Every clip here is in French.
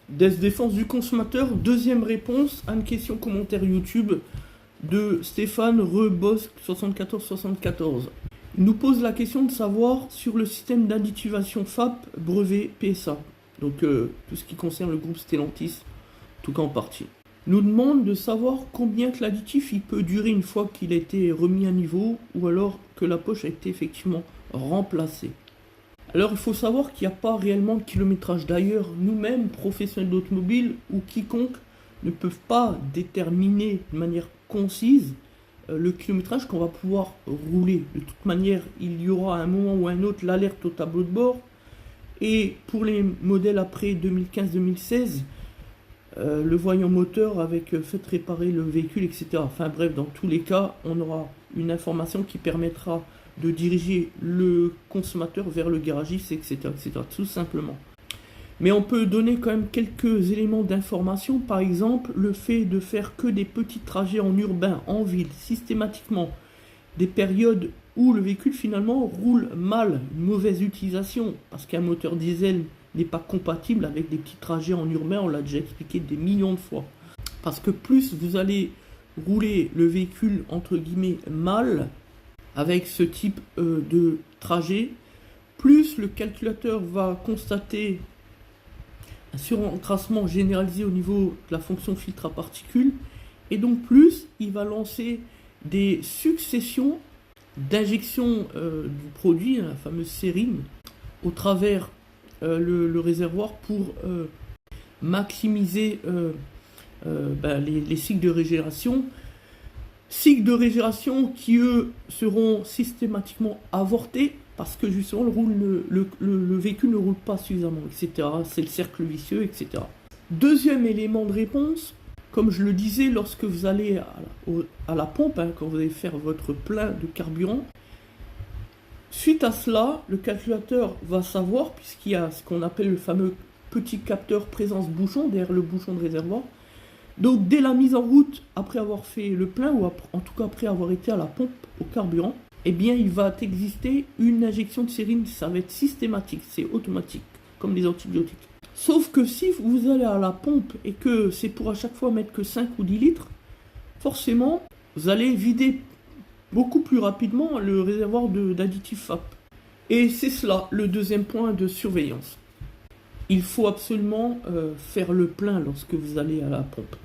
Desk Défense du consommateur, deuxième réponse à une question commentaire YouTube de Stéphane Rebosque 7474. Il nous pose la question de savoir sur le système d'additivation FAP brevet PSA. Donc tout ce qui concerne le groupe Stellantis, en tout cas en partie. Il nous demande de savoir combien que l'additif il peut durer une fois qu'il a été remis à niveau ou alors que la poche a été effectivement remplacée. Alors il faut savoir qu'il n'y a pas réellement de kilométrage. D'ailleurs, nous-mêmes, professionnels d'automobile ou quiconque, ne peuvent pas déterminer de manière concise le kilométrage qu'on va pouvoir rouler. De toute manière, il y aura à un moment ou à un autre l'alerte au tableau de bord. Et pour les modèles après 2015-2016, le voyant moteur avec faites réparer le véhicule, etc. Enfin bref, dans tous les cas, on aura une information qui permettra de diriger le consommateur vers le garagiste, etc., etc., tout simplement. Mais on peut donner quand même quelques éléments d'information, par exemple le fait de faire que des petits trajets en urbain, en ville, systématiquement, des périodes où le véhicule finalement roule mal, une mauvaise utilisation, parce qu'un moteur diesel n'est pas compatible avec des petits trajets en urbain, on l'a déjà expliqué des millions de fois. Parce que plus vous allez rouler le véhicule entre guillemets mal, avec ce type de trajet, plus le calculateur va constater un surencrassement généralisé au niveau de la fonction filtre à particules, et donc plus il va lancer des successions d'injections du produit, la fameuse sérine, au travers le réservoir pour maximiser les cycles de régénération. Cycles de régénération qui, eux, seront systématiquement avortés parce que justement le véhicule ne roule pas suffisamment, etc. C'est le cercle vicieux, etc. Deuxième élément de réponse, comme je le disais, lorsque vous allez à la pompe, quand vous allez faire votre plein de carburant, suite à cela, le calculateur va savoir, puisqu'il y a ce qu'on appelle le fameux petit capteur présence bouchon derrière le bouchon de réservoir. Donc dès la mise en route, après avoir fait le plein, ou en tout cas après avoir été à la pompe au carburant, eh bien il va exister une injection de sérine, ça va être systématique, c'est automatique, comme les antibiotiques. Sauf que si vous allez à la pompe et que c'est pour à chaque fois mettre que 5 ou 10 litres, forcément, vous allez vider beaucoup plus rapidement le réservoir d'additifs FAP. Et c'est cela, le deuxième point de surveillance. Il faut absolument faire le plein lorsque vous allez à la pompe.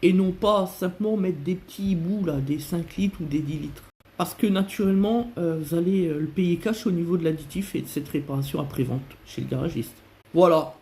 Et non pas simplement mettre des petits bouts, là, des 5 litres ou des 10 litres. Parce que naturellement, vous allez le payer cash au niveau de l'additif et de cette réparation après-vente chez le garagiste. Voilà.